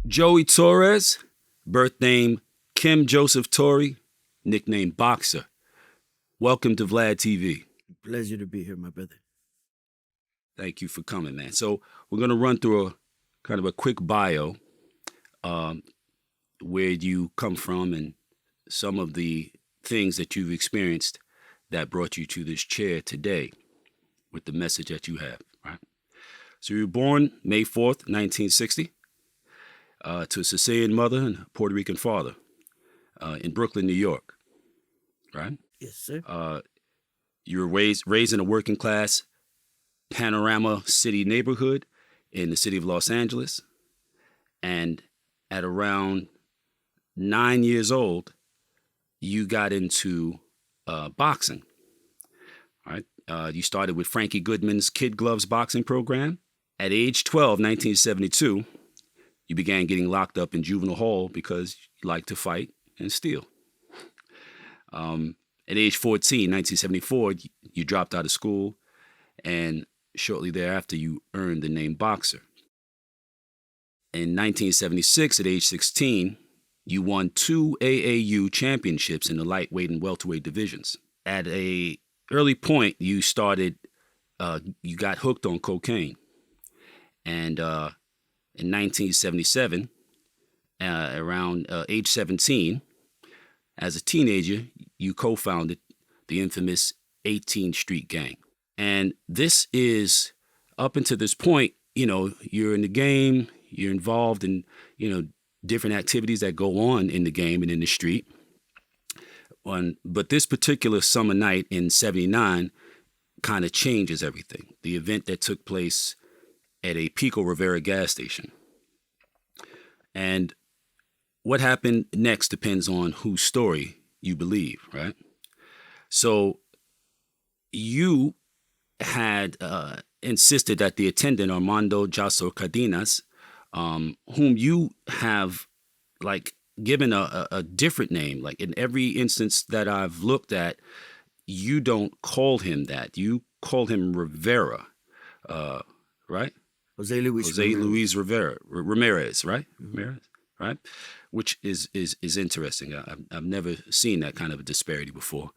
Joey Torres, birth name Kim Joseph Torrey, nickname Boxer. Welcome to Vlad TV. Pleasure to be here, my brother. Thank you for coming, man. So we're going to run through a kind of a quick bio, where you come from and some of the things that you've experienced that brought you to this chair today with the message that you have, right? So you were born May 4th, 1960, to a Sicilian mother and a Puerto Rican father in Brooklyn, New York, right? Yes, sir. You were raised in a working class Panorama City neighborhood in the city of Los Angeles. And at around 9 years old, you got into boxing, right? You started with Frankie Goodman's Kid Gloves boxing program. At age 12, 1972, you began getting locked up in juvenile hall because you liked to fight and steal. At age 14, 1974, you dropped out of school, and shortly thereafter, you earned the name Boxer. In 1976, at age 16, you won 2 AAU championships in the lightweight and welterweight divisions. At an early point, you got hooked on cocaine. And in 1977, around age 17, as a teenager, you co-founded the infamous 18th Street Gang. And this is, up until this point, you're in the game, you're involved in, different activities that go on in the game and in the street. But this particular summer night in 79 kind of changes everything. The event that took place at a Pico Rivera gas station. And what happened next depends on whose story you believe, right? So you had insisted that the attendant, Armando Jasso Cardenas, whom you have given a different name. Like in every instance that I've looked at, you don't call him that. You call him Rivera, right? Jose Luis Ramirez, right? Ramirez, right? Which is interesting. I've never seen that kind of a disparity before.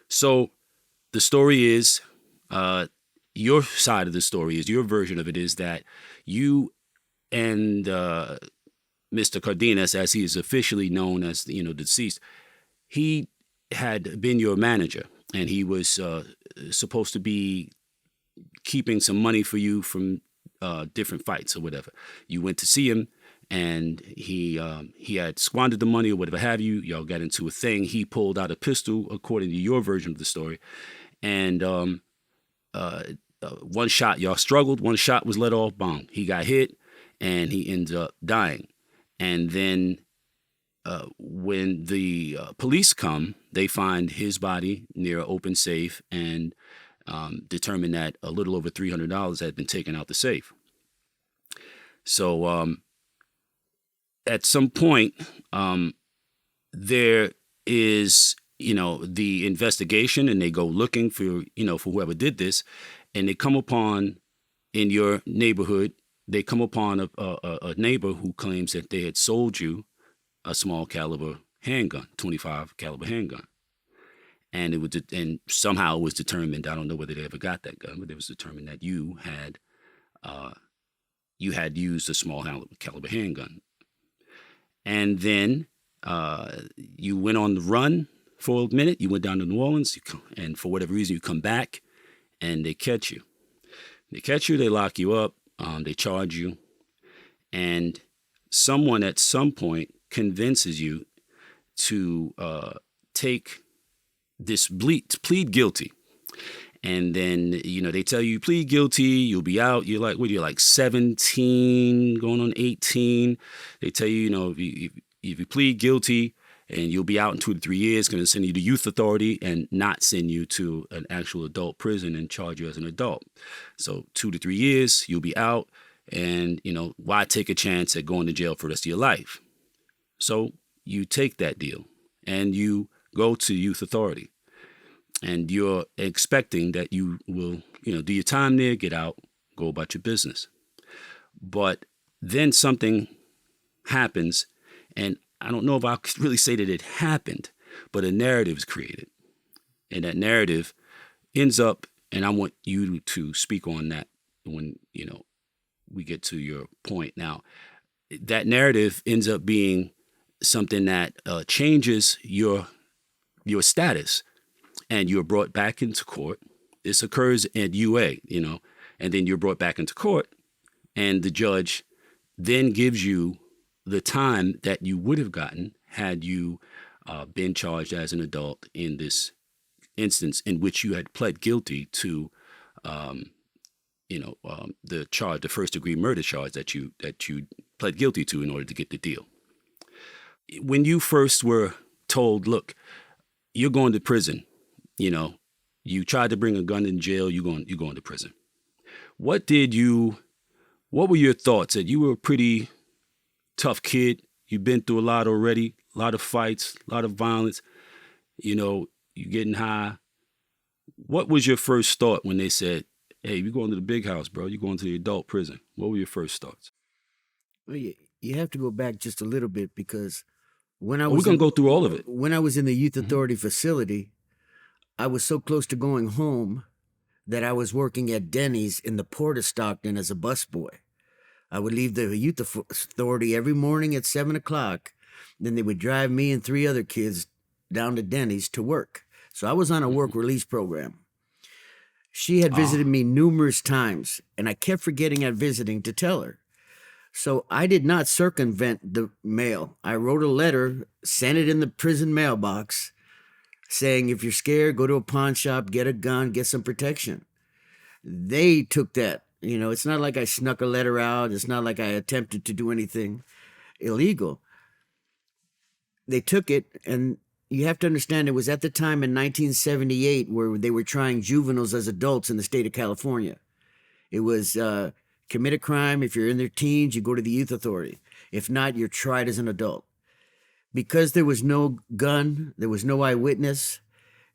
So the story is, your side of the story is, your version of it is that you and Mr. Cardenas, as he is officially known as, deceased, he had been your manager, and he was supposed to be keeping some money for you from different fights or whatever. You went to see him, and he had squandered the money or whatever have you. Y'all got into a thing. He pulled out a pistol, according to your version of the story, and one shot, y'all struggled. One shot was let off. Bang. He got hit, and he ended up dying. And then when the police come, they find his body near an open safe and determine that a little over $300 had been taken out the safe. So at some point, there is, the investigation, and they go looking for whoever did this, and they come upon, in your neighborhood, they come upon a neighbor who claims that they had sold you a small caliber handgun, 25 caliber handgun. And somehow it was determined, I don't know whether they ever got that gun, but it was determined that you had used a small caliber handgun. And then you went on the run for a minute. You went down to New Orleans, and for whatever reason, you come back, and they catch you. They catch you, they lock you up, they charge you, and someone at some point convinces you to take this plead guilty. And then, they tell you plead guilty, you'll be out. You're like 17, going on 18. They tell you, if you plead guilty, and you'll be out in 2 to 3 years, going to send you to youth authority and not send you to an actual adult prison and charge you as an adult. So 2 to 3 years, you'll be out, and, why take a chance at going to jail for the rest of your life? So you take that deal, and you go to youth authority, and you're expecting that you will, do your time there, get out, go about your business. But then something happens, and I don't know if I could really say that it happened, but a narrative is created. And that narrative ends up, and I want you to speak on that when, we get to your point. Now, that narrative ends up being something that changes your status, and you're brought back into court. This occurs at UA, and then you're brought back into court, and the judge then gives you the time that you would have gotten had you been charged as an adult in this instance in which you had pled guilty to, the charge, the first degree murder charge that you pled guilty to in order to get the deal. When you first were told, look, you're going to prison, you tried to bring a gun in jail, you're going to prison. What were your thoughts? That you were a pretty tough kid. You've been through a lot already, a lot of fights, a lot of violence. You're getting high. What was your first thought when they said, hey, you're going to the big house, bro. You're going to the adult prison. What were your first thoughts? Well, you have to go back just a little bit, because when I was... We're going to go through all of it. When I was in the youth authority facility, I was so close to going home that I was working at Denny's in the Port of Stockton as a busboy. I would leave the youth authority every morning at 7 o'clock. Then they would drive me and 3 other kids down to Denny's to work. So I was on a work release program. She had visited me numerous times, and I kept forgetting at visiting to tell her. So I did not circumvent the mail. I wrote a letter, sent it in the prison mailbox, saying, if you're scared, go to a pawn shop, get a gun, get some protection. They took that. It's not like I snuck a letter out. It's not like I attempted to do anything illegal. They took it, and you have to understand, it was at the time in 1978 where they were trying juveniles as adults in the state of California. It was commit a crime. If you're in their teens, you go to the youth authority. If not, you're tried as an adult. Because there was no gun, there was no eyewitness,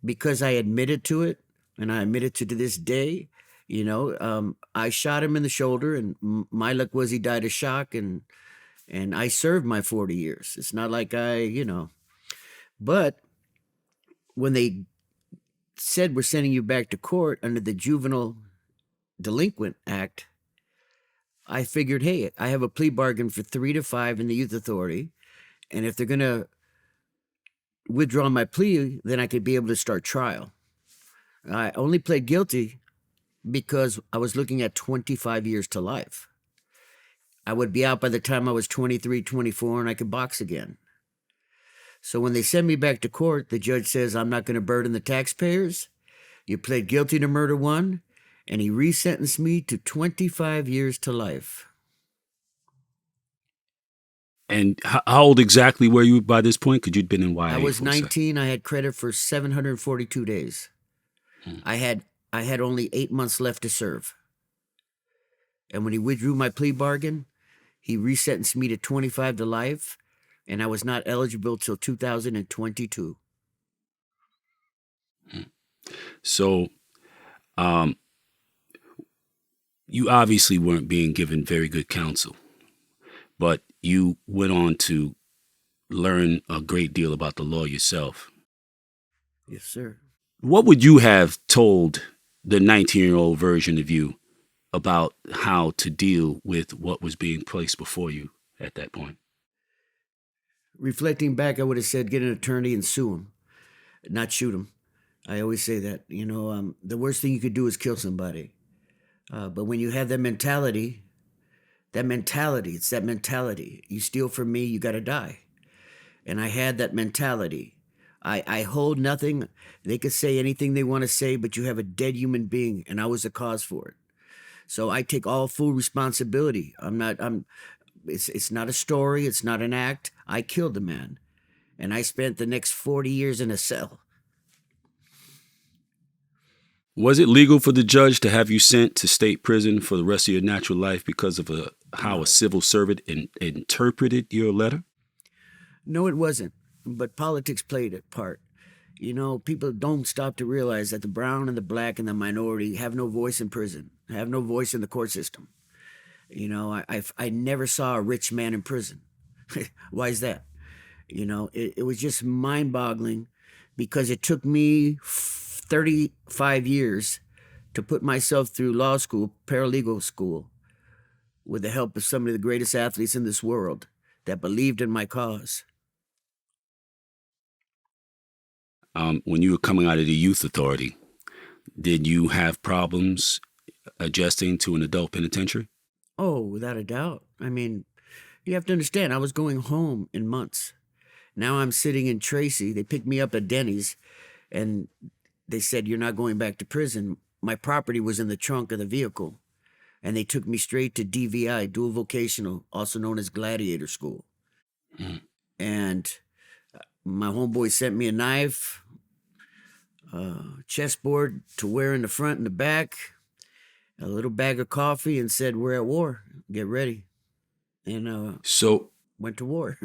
because I admitted to it, and I admit it to this day, I shot him in the shoulder, and my luck was he died of shock, and I served my 40 years. It's not like But when they said we're sending you back to court under the Juvenile Delinquent Act, I figured, hey, I have a plea bargain for 3 to 5 in the youth authority, and if they're going to withdraw my plea, then I could be able to start trial. I only pled guilty because I was looking at 25 years to life. I would be out by the time I was 23, 24, and I could box again. So when they send me back to court, the judge says, I'm not going to burden the taxpayers. You pled guilty to murder 1, and he resentenced me to 25 years to life. And how old exactly were you by this point? Because you'd been in YA. I was 19. I had credit for 742 days. I had only 8 months left to serve. And when he withdrew my plea bargain, he resentenced me to 25 to life, and I was not eligible till 2022. So, you obviously weren't being given very good counsel, but you went on to learn a great deal about the law yourself. Yes, sir. What would you have told the 19-year-old version of you about how to deal with what was being placed before you at that point? Reflecting back, I would have said, get an attorney and sue him, not shoot him. I always say that, the worst thing you could do is kill somebody. But when you have that mentality, it's that mentality. You steal from me, you got to die. And I had that mentality. I hold nothing. They could say anything they want to say, but you have a dead human being, and I was the cause for it. So I take all full responsibility. It's not a story. It's not an act. I killed the man, and I spent the next 40 years in a cell. Was it legal for the judge to have you sent to state prison for the rest of your natural life because of how a civil servant interpreted your letter? No, it wasn't. But politics played a part. People don't stop to realize that the brown and the black and the minority have no voice in prison, have no voice in the court system. You know, I never saw a rich man in prison. Why is that? You know, it was just mind boggling because it took me 35 years to put myself through law school, paralegal school, with the help of some of the greatest athletes in this world that believed in my cause. When you were coming out of the youth authority, did you have problems adjusting to an adult penitentiary? Oh, without a doubt. I mean, you have to understand, I was going home in months. Now I'm sitting in Tracy. They picked me up at Denny's and they said, "You're not going back to prison." My property was in the trunk of the vehicle. And they took me straight to DVI, dual vocational, also known as Gladiator School. Mm. And my homeboy sent me a knife, chessboard to wear in the front and the back, a little bag of coffee, and said, "We're at war. Get ready." And So went to war.